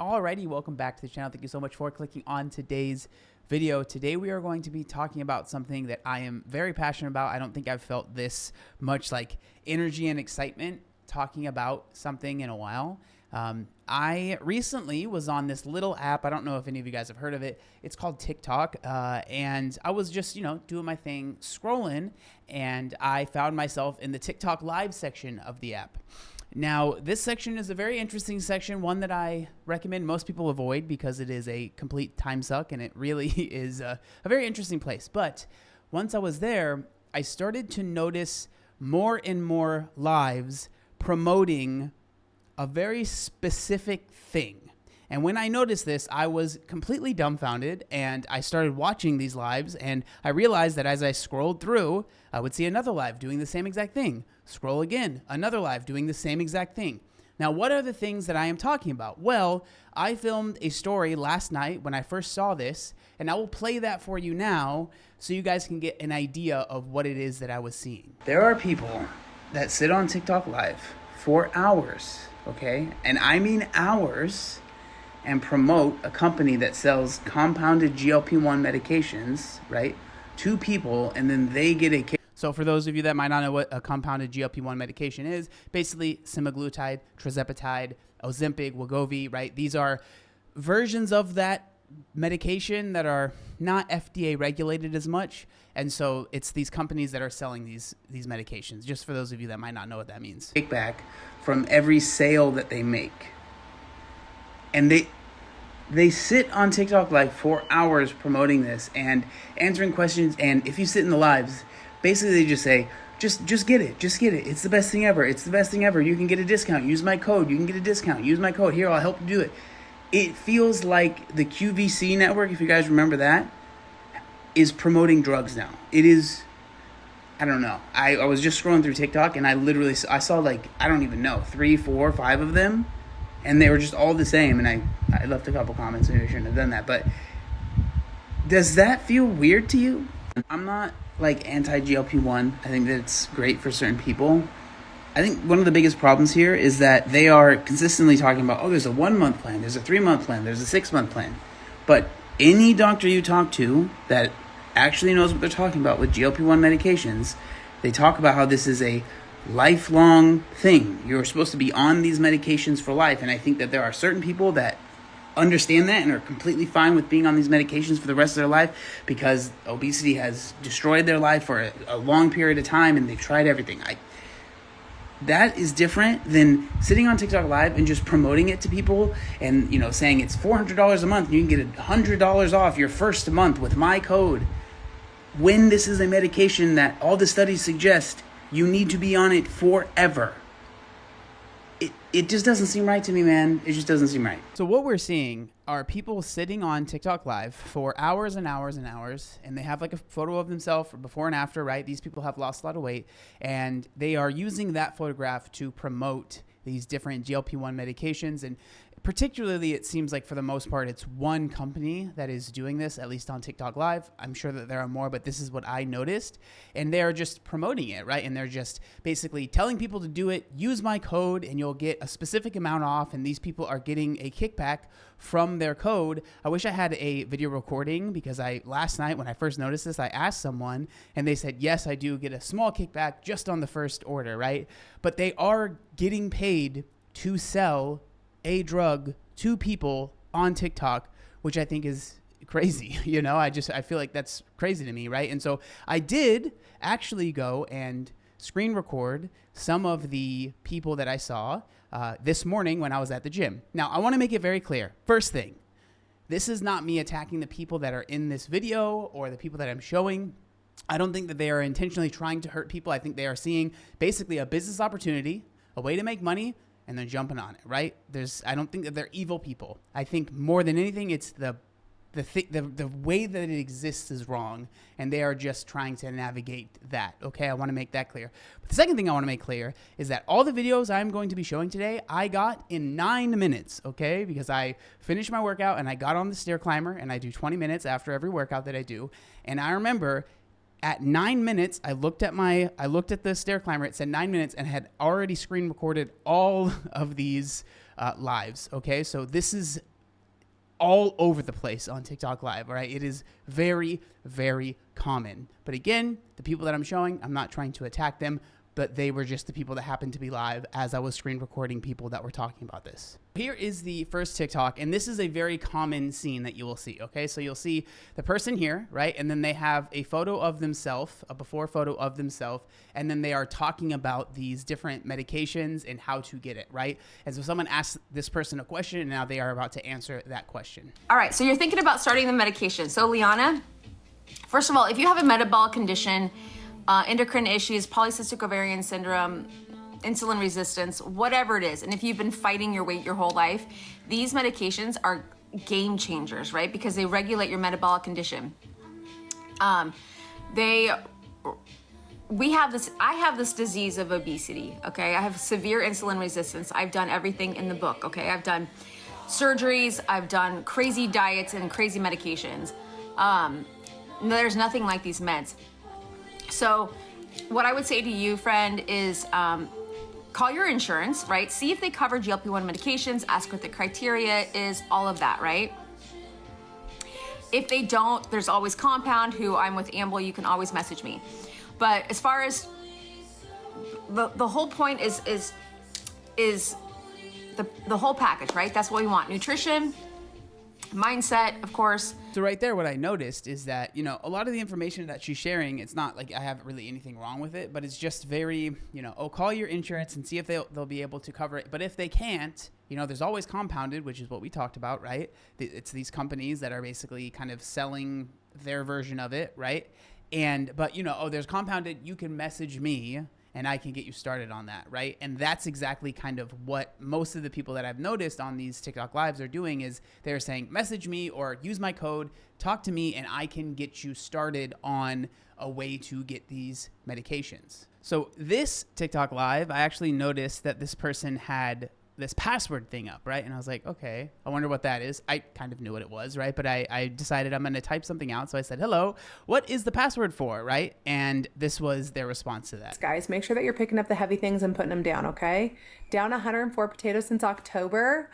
Alrighty, welcome back to the channel. Thank you so much for clicking on today's video. Today we are going to be talking about something that I am very passionate about. I don't think I've felt this much like energy and excitement talking about something in a while. I recently was on this little app. I don't know if any of you guys have heard of it. It's called TikTok. And I was just, doing my thing, scrolling, and I found myself in the TikTok live section of the app. Now, this section is a very interesting section, one that I recommend most people avoid because it is a complete time suck and it really is a very interesting place. But once I was there, I started to notice more and more lives promoting a very specific thing. And when I noticed this, I was completely dumbfounded, and I started watching these lives, and I realized that as I scrolled through, I would see another live doing the same exact thing. Scroll again, another live doing the same exact thing. Now, what are the things that I am talking about? Well, I filmed a story last night when I first saw this, and I will play that for you now so you guys can get an idea of what it is that I was seeing. There are people that sit on TikTok live for hours, okay? And I mean hours, and promote a company that sells compounded GLP-1 medications, right, to people, and then they get a kick. So for those of you that might not know what a compounded GLP-1 medication is, basically semaglutide, tirzepatide, Ozempic, Wegovy, right? These are versions of that medication that are not FDA regulated as much. And so it's these companies that are selling these medications, just for those of you that might not know what that means. Kickback from every sale that they make. And they sit on TikTok like for hours promoting this and answering questions. And if you sit in the lives, basically they just say, just get it. Just get it. It's the best thing ever. It's the best thing ever. You can get a discount. Use my code. You can get a discount. Use my code. Here, I'll help you do it. It feels like the QVC network, if you guys remember that, is promoting drugs now. It is, I don't know. I was just scrolling through TikTok and I saw like, I don't even know, 3, 4, 5 of them. And they were just all the same, and I left a couple comments, maybe I shouldn't have done that, but does that feel weird to you? I'm not like anti-GLP-1. I think that it's great for certain people. I think one of the biggest problems here is that they are consistently talking about, oh, there's a 1-month plan, there's a 3-month plan, there's a 6-month plan. But any doctor you talk to that actually knows what they're talking about with GLP-1 medications, they talk about how this is a lifelong thing. You're supposed to be on these medications for life. And I think that there are certain people that understand that and are completely fine with being on these medications for the rest of their life because obesity has destroyed their life for a long period of time and they've tried everything. That is different than sitting on TikTok Live and just promoting it to people and, saying it's $400 a month and you can get $100 off your first month with my code, when this is a medication that all the studies suggest you need to be on it forever. It just doesn't seem right to me, man. It just doesn't seem right. So what we're seeing are people sitting on TikTok Live for hours and hours and hours, and they have like a photo of themselves before and after, right? These people have lost a lot of weight, and they are using that photograph to promote these different GLP-1 medications. And particularly, it seems like for the most part, it's one company that is doing this, at least on TikTok Live. I'm sure that there are more, but this is what I noticed. And they're just promoting it, right? And they're just basically telling people to do it, use my code, and you'll get a specific amount off. And these people are getting a kickback from their code. I wish I had a video recording because last night when I first noticed this, I asked someone and they said, yes, I do get a small kickback just on the first order, right? But they are getting paid to sell a drug to people on TikTok, which I think is crazy. I feel like that's crazy to me, right? And so I did actually go and screen record some of the people that I saw this morning when I was at the gym. Now, I want to make it very clear. First thing, this is not me attacking the people that are in this video or the people that I'm showing. I don't think that they are intentionally trying to hurt people. I think they are seeing basically a business opportunity, a way to make money, and they're jumping on it, right? I don't think that they're evil people. I think more than anything, it's the way that it exists is wrong, and they are just trying to navigate that, okay? I want to make that clear. But the second thing I want to make clear is that all the videos I'm going to be showing today, I got in 9 minutes, okay? Because I finished my workout, and I got on the stair climber, and I do 20 minutes after every workout that I do, and I remember at 9 minutes, I looked at the stair climber. It said 9 minutes and had already screen recorded all of these lives. Okay, so this is all over the place on TikTok Live, right? It is very, very common. But again, the people that I'm showing, I'm not trying to attack them, but they were just the people that happened to be live as I was screen recording people that were talking about this. Here is the first TikTok, and this is a very common scene that you will see, okay? So you'll see the person here, right? And then they have a photo of themselves, a before photo of themselves, and then they are talking about these different medications and how to get it, right? And so someone asks this person a question, and now they are about to answer that question. All right, so you're thinking about starting the medication. So Liana, first of all, if you have a metabolic condition, endocrine issues, polycystic ovarian syndrome, insulin resistance, whatever it is, and if you've been fighting your weight your whole life, these medications are game changers, right? Because they regulate your metabolic condition. I have this disease of obesity, okay? I have severe insulin resistance. I've done everything in the book, okay? I've done surgeries, I've done crazy diets and crazy medications. There's nothing like these meds. So what I would say to you, friend, is call your insurance, right? See if they cover GLP-1 medications, ask what the criteria is, all of that, right? If they don't, there's always Compound, who I'm with Amble, you can always message me. But as far as the whole point is the whole package, right? That's what we want. Nutrition, mindset, of course. So right there, what I noticed is that, you know, a lot of the information that she's sharing, it's not like I have really anything wrong with it, but it's just very, you know, oh, call your insurance and see if they'll be able to cover it. But if they can't, you know, there's always Compounded, which is what we talked about, right? It's these companies that are basically kind of selling their version of it, right? But, you know, oh, there's Compounded, you can message me and I can get you started on that, right? And that's exactly kind of what most of the people that I've noticed on these TikTok Lives are doing, is they're saying, message me or use my code, talk to me, and I can get you started on a way to get these medications. So this TikTok Live, I actually noticed that this person had this password thing up, right? And I was like, okay, I wonder what that is. I kind of knew what it was, right? But I decided I'm going to type something out. So I said, hello, what is the password for, right? And this was their response to that. Guys, make sure that you're picking up the heavy things and putting them down, okay? Down 104 potatoes since October.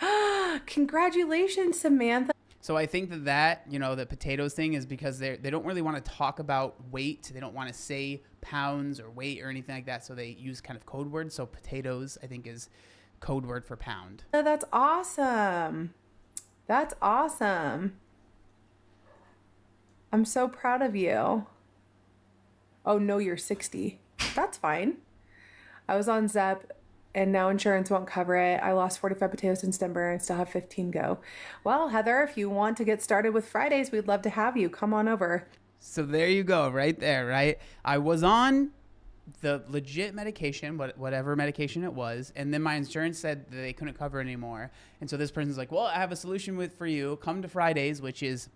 Congratulations, Samantha. So I think that, you know, the potatoes thing is because they don't really want to talk about weight. They don't want to say pounds or weight or anything like that. So they use kind of code words. So potatoes, I think, is code word for pound. Oh, that's awesome. That's awesome. I'm so proud of you. Oh, no, you're 60. That's fine. I was on Zep and now insurance won't cover it. I lost 45 potatoes in December and still have 15 go. Well, Heather, if you want to get started with Fridays, we'd love to have you. Come on over. So there you go, right there, right? I was on the legit medication, whatever medication it was, and then my insurance said that they couldn't cover it anymore. And so this person's like, well, I have a solution for you. Come to Fridays, which is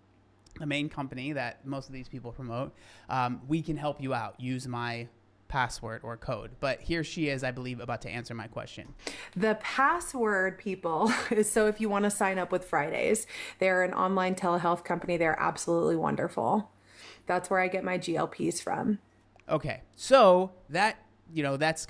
the main company that most of these people promote. We can help you out. Use my password or code. But here she is, I believe, about to answer my question. The password, people, is so if you want to sign up with Fridays. They're an online telehealth company. They're absolutely wonderful. That's where I get my GLPs from. Okay, so that, you know, that's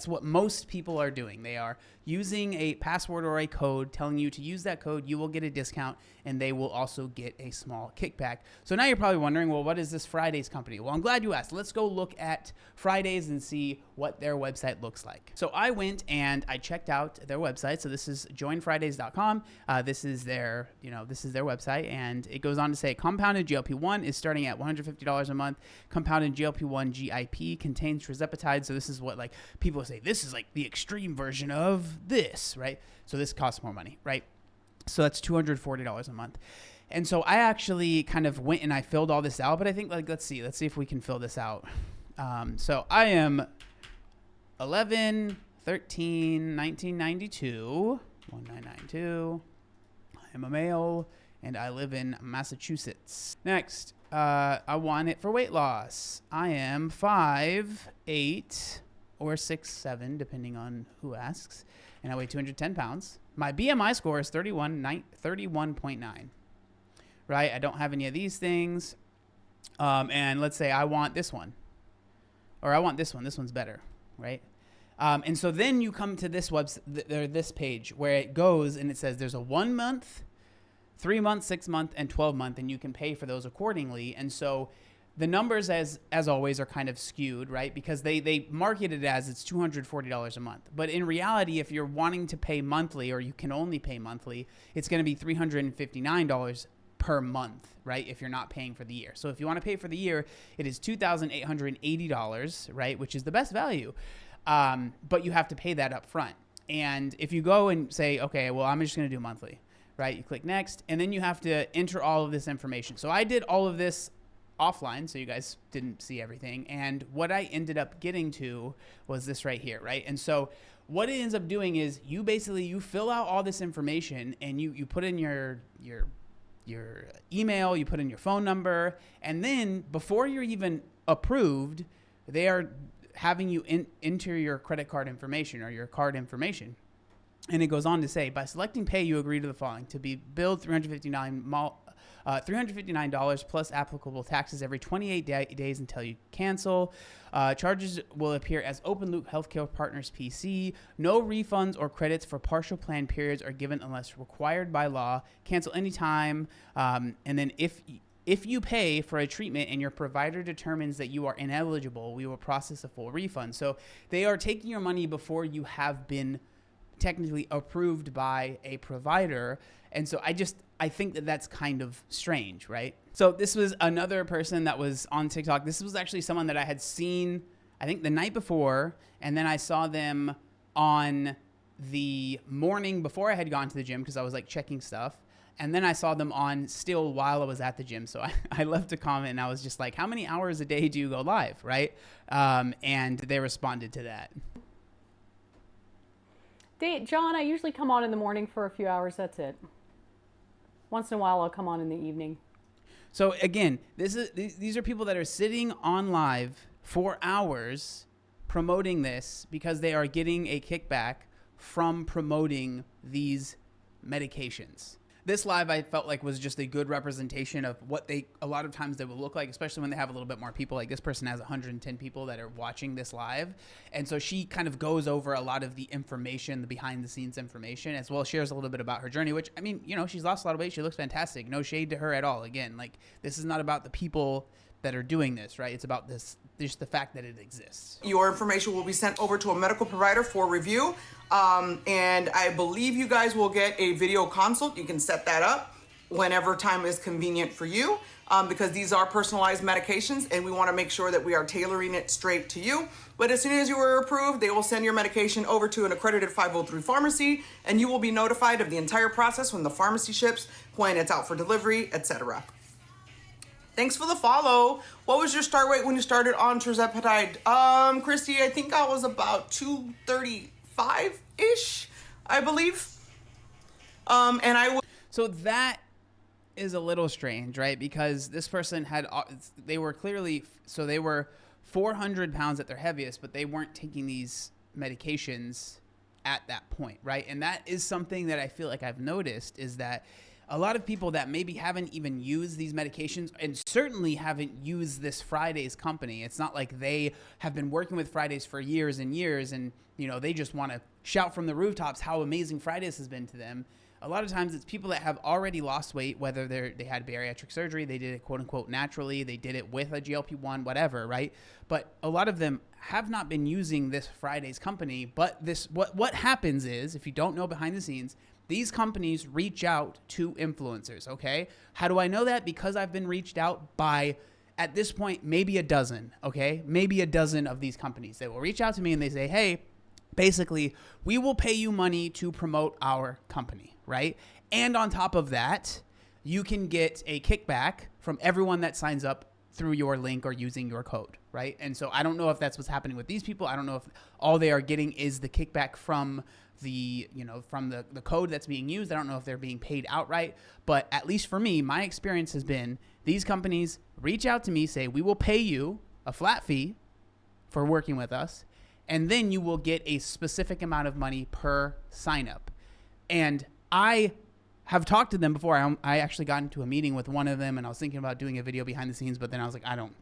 what most people are doing. They are using a password or a code, telling you to use that code, you will get a discount, and they will also get a small kickback. So now you're probably wondering, well, what is this Fridays company? Well, I'm glad you asked. Let's go look at Fridays and see what their website looks like. So I went and I checked out their website. So this is joinfridays.com. This is their website, and it goes on to say compounded GLP-1 is starting at $150 a month. Compounded GLP-1 GIP contains tirzepatide. So this is what, like, people say, this is like the extreme version of this, right? So this costs more money, right? So that's $240 a month. And so I actually kind of went and I filled all this out, but I think, like, let's see if we can fill this out. So I am 11, 13, 1992, 1992. I am a male and I live in Massachusetts. Next, I want it for weight loss. I am 5'8" or 6'7", depending on who asks, and I weigh 210 pounds. My BMI score is 31.9, right? I don't have any of these things. And let's say I want this one, or I want this one. This one's better, right? And so then you come to this this page where it goes and it says there's a 1 month, 3 month, 6 month, and 12 month, and you can pay for those accordingly. And so the numbers, as always, are kind of skewed, right? Because they market it as it's $240 a month. But in reality, if you're wanting to pay monthly, or you can only pay monthly, it's going to be $359 per month, right? If you're not paying for the year. So if you want to pay for the year, it is $2,880, right? Which is the best value. But you have to pay that up front. And if you go and say, okay, well, I'm just going to do monthly, right? You click next, and then you have to enter all of this information. So I did all of this offline, so you guys didn't see everything. And what I ended up getting to was this right here, right? And so what it ends up doing is you fill out all this information, and you put in your email, you put in your phone number, and then before you're even approved, they are having you enter your credit card information or your card information. And it goes on to say, by selecting pay, you agree to the following: to be billed $359 plus applicable taxes every 28 days until you cancel. Charges will appear as Open Loop Healthcare Partners PC. No refunds or credits for partial plan periods are given unless required by law. Cancel anytime. And then if you pay for a treatment and your provider determines that you are ineligible, we will process a full refund. So they are taking your money before you have been technically approved by a provider. And so I think that that's kind of strange, right? So this was another person that was on TikTok. This was actually someone that I had seen, I think, the night before, and then I saw them on the morning before I had gone to the gym because I was like checking stuff. And then I saw them on still while I was at the gym. So I left a comment and I was just like, how many hours a day do you go live, right? And they responded to that. John, I usually come on in the morning for a few hours. That's it. Once in a while, I'll come on in the evening. So again, these are people that are sitting on live for hours promoting this because they are getting a kickback from promoting these medications. This live, I felt like, was just a good representation of what a lot of times they will look like, especially when they have a little bit more people. Like this person has 110 people that are watching this live. And so she kind of goes over a lot of the information, the behind the scenes information, as well as shares a little bit about her journey, which, I mean, she's lost a lot of weight. She looks fantastic. No shade to her at all. Again, like, this is not about the people that are doing this, right? It's about just the fact that it exists. Your information will be sent over to a medical provider for review. And I believe you guys will get a video consult. You can set that up whenever time is convenient for you, because these are personalized medications and we want to make sure that we are tailoring it straight to you. But as soon as you are approved, they will send your medication over to an accredited 503 pharmacy, and you will be notified of the entire process when the pharmacy ships, when it's out for delivery, etc. Thanks for the follow. What was your start weight when you started on tirzepatide? Christy, I think I was about 235-ish, I believe. So that is a little strange, right? Because this person they were 400 pounds at their heaviest, but they weren't taking these medications at that point, right? And that is something that I feel like I've noticed, is that a lot of people that maybe haven't even used these medications and certainly haven't used this Fridays company. It's not like they have been working with Fridays for years and years and, they just want to shout from the rooftops how amazing Fridays has been to them. A lot of times it's people that have already lost weight, whether they had bariatric surgery, they did it quote unquote naturally, they did it with a GLP-1, whatever, right? But a lot of them have not been using this Fridays company. But what happens is, if you don't know behind the scenes, these companies reach out to influencers, okay? How do I know that? Because I've been reached out by, at this point, maybe a dozen, okay? Maybe a dozen of these companies. They will reach out to me and they say, hey, basically, we will pay you money to promote our company, right? And on top of that, you can get a kickback from everyone that signs up through your link or using your code, right? And so I don't know if that's what's happening with these people. I don't know if all they are getting is the kickback from the code that's being used. I don't know if they're being paid outright, but at least for me, my experience has been these companies reach out to me, say, we will pay you a flat fee for working with us, and then you will get a specific amount of money per sign up. And I have talked to them before. I actually got into a meeting with one of them, and I was thinking about doing a video behind the scenes, but then I was like, I don't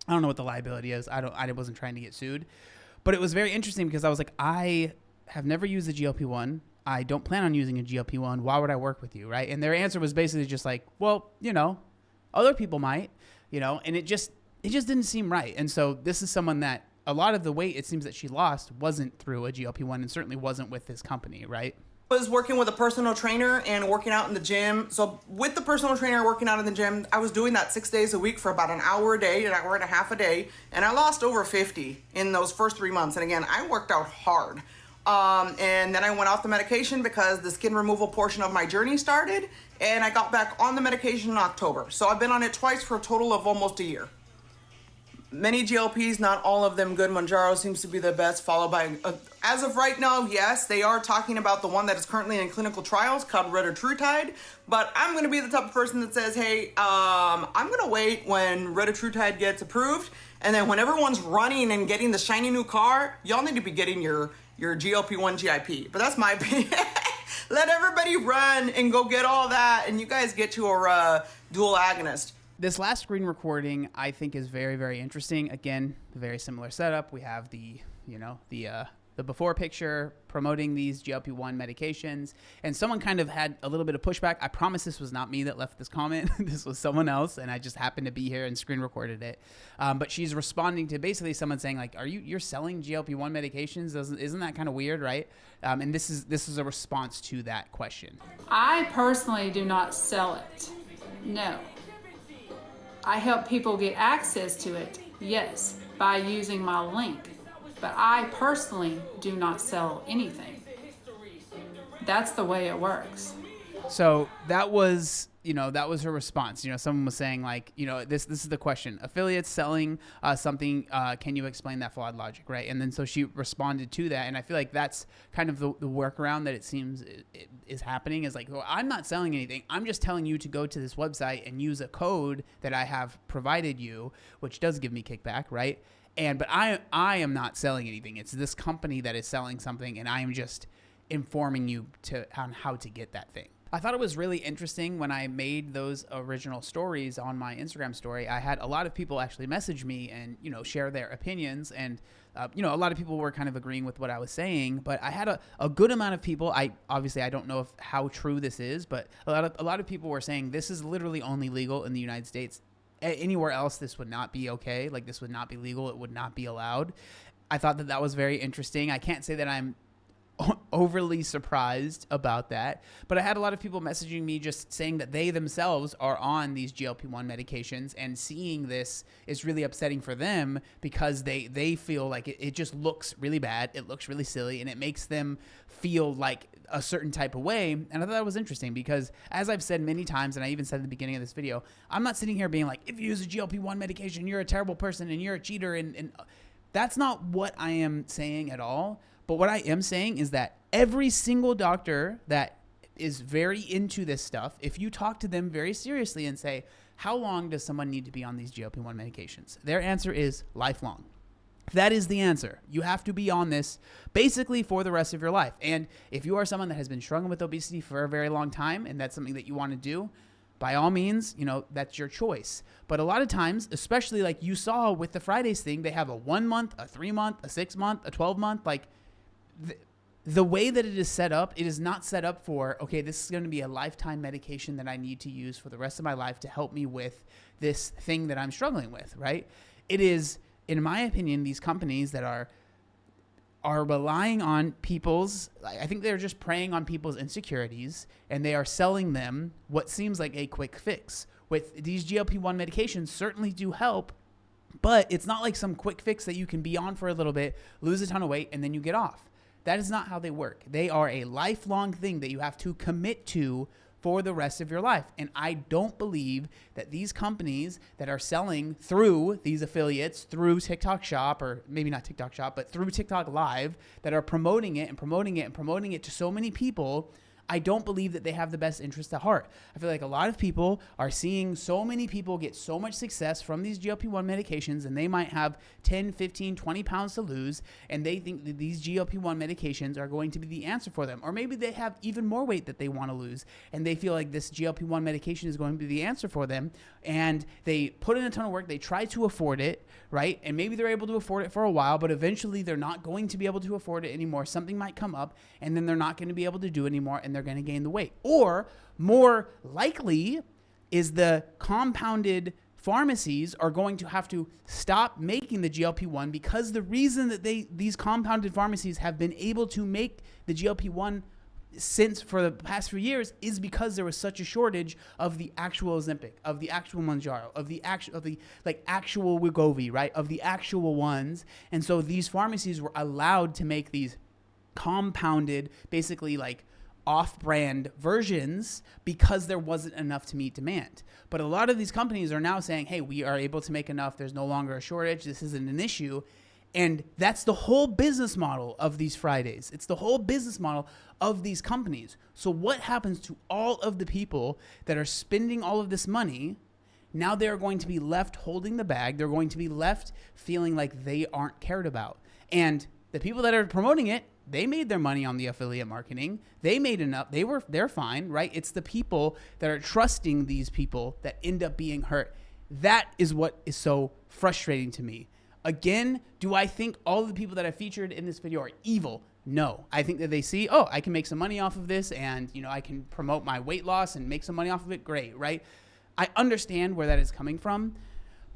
know what the liability is. I wasn't trying to get sued. But it was very interesting because I was like, I have never used a GLP-1. I don't plan on using a GLP-1. Why would I work with you, right? And their answer was basically just like, well, you know, other people might, you know, and it just didn't seem right. And so this is someone that a lot of the weight it seems that she lost wasn't through a GLP-1 and certainly wasn't with this company, right? Was working with a personal trainer and working out in the gym. So with the personal trainer working out in the gym, I was doing that 6 days a week for about an hour a day, an hour and a half a day. And I lost over 50 in those first 3 months. And again, I worked out hard. And then I went off the medication because the skin removal portion of my journey started, and I got back on the medication in October. So I've been on it twice for a total of almost a year. Many GLPs, not all of them good. Mounjaro seems to be the best, followed by, as of right now, yes, they are talking about the one that is currently in clinical trials called retatrutide, but I'm going to be the type of person that says, hey, I'm going to wait when retatrutide gets approved, and then when everyone's running and getting the shiny new car, y'all need to be getting your GLP-1 GIP. But that's my opinion. Let everybody run and go get all that, and you guys get to a dual agonist. This last screen recording I think is very, very interesting. Again, very similar setup. We have the before picture promoting these GLP-1 medications, and someone kind of had a little bit of pushback. I promise this was not me that left this comment. This was someone else, and I just happened to be here and screen recorded it. But she's responding to basically someone saying like, you're selling GLP-1 medications? Isn't that kind of weird, right? And this is a response to that question. I personally do not sell it. No. I help people get access to it, yes, by using my link. But I personally do not sell anything. That's the way it works. So that was her response. Someone was saying like, this is the question. Affiliates selling something, can you explain that flawed logic, right? And then so she responded to that, and I feel like that's kind of the workaround that it seems is happening is like, well, I'm not selling anything. I'm just telling you to go to this website and use a code that I have provided you, which does give me kickback, right? But I am not selling anything. It's this company that is selling something, and I am just informing you on how to get that thing. I thought it was really interesting when I made those original stories on my Instagram story. I had a lot of people actually message me and, share their opinions. And, a lot of people were kind of agreeing with what I was saying. But I had a good amount of people. I don't know how true this is, but a lot of people were saying this is literally only legal in the United States. Anywhere else, this would not be okay. Like, this would not be legal. It would not be allowed. I thought that was very interesting. I can't say that I'm overly surprised about that, but I had a lot of people messaging me just saying that they themselves are on these GLP-1 medications, and seeing this is really upsetting for them because they feel like it just looks really bad, it looks really silly, and it makes them feel like a certain type of way. And I thought that was interesting because, as I've said many times, and I even said at the beginning of this video, I'm not sitting here being like, if you use a GLP-1 medication, you're a terrible person and you're a cheater, and that's not what I am saying at all. But what I am saying is that every single doctor that is very into this stuff, if you talk to them very seriously and say, how long does someone need to be on these GLP-1 medications? Their answer is lifelong. That is the answer. You have to be on this basically for the rest of your life. And if you are someone that has been struggling with obesity for a very long time, and that's something that you want to do, by all means, that's your choice. But a lot of times, especially like you saw with the Fridays thing, they have a 1 month, a 3 month, a 6 month, a 12 month, like, the way that it is set up, it is not set up for, okay, this is going to be a lifetime medication that I need to use for the rest of my life to help me with this thing that I'm struggling with, right? It is, in my opinion, these companies that are relying on I think they're just preying on people's insecurities, and they are selling them what seems like a quick fix. With these GLP-1 medications certainly do help, but it's not like some quick fix that you can be on for a little bit, lose a ton of weight, and then you get off. That is not how they work. They are a lifelong thing that you have to commit to for the rest of your life. And I don't believe that these companies that are selling through these affiliates, through TikTok Shop, or maybe not TikTok Shop, but through TikTok Live, that are promoting it and promoting it and promoting it to so many people, I don't believe that they have the best interest at heart. I feel like a lot of people are seeing so many people get so much success from these GLP-1 medications, and they might have 10, 15, 20 pounds to lose, and they think that these GLP-1 medications are going to be the answer for them. Or maybe they have even more weight that they want to lose, and they feel like this GLP-1 medication is going to be the answer for them, and they put in a ton of work, they try to afford it, right? And maybe they're able to afford it for a while, but eventually they're not going to be able to afford it anymore. Something might come up, and then they're not going to be able to do it anymore, and they're going to gain the weight. Or more likely is the compounded pharmacies are going to have to stop making the GLP-1, because the reason that these compounded pharmacies have been able to make the GLP-1 since for the past few years is because there was such a shortage of the actual Ozempic, of the actual Mounjaro, of the actual Wegovy, right? Of the actual ones. And so these pharmacies were allowed to make these compounded, basically like off-brand versions, because there wasn't enough to meet demand. But a lot of these companies are now saying, hey, we are able to make enough. There's no longer a shortage. This isn't an issue. And that's the whole business model of these Fridays. It's the whole business model of these companies. So what happens to all of the people that are spending all of this money? Now they're going to be left holding the bag. They're going to be left feeling like they aren't cared about. And the people that are promoting it, they made their money on the affiliate marketing. They made enough. They're fine, right? It's the people that are trusting these people that end up being hurt. That is what is so frustrating to me. Again, do I think all of the people that I featured in this video are evil? No. I think that they see, oh, I can make some money off of this, and I can promote my weight loss and make some money off of it. Great, right? I understand where that is coming from,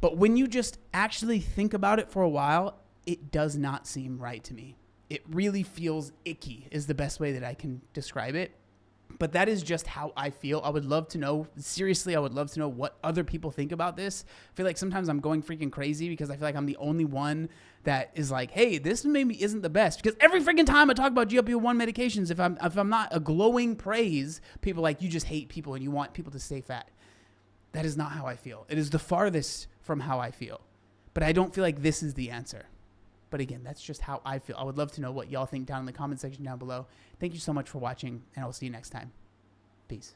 but when you just actually think about it for a while, it does not seem right to me. It really feels icky is the best way that I can describe it. But that is just how I feel. I would love to know, seriously, I would love to know what other people think about this. I feel like sometimes I'm going freaking crazy because I feel like I'm the only one that is like, hey, this maybe isn't the best. Because every freaking time I talk about GLP-1 medications, if I'm not a glowing praise, people are like, you just hate people and you want people to stay fat. That is not how I feel. It is the farthest from how I feel. But I don't feel like this is the answer. But again, that's just how I feel. I would love to know what y'all think down in the comment section down below. Thank you so much for watching, and I'll see you next time. Peace.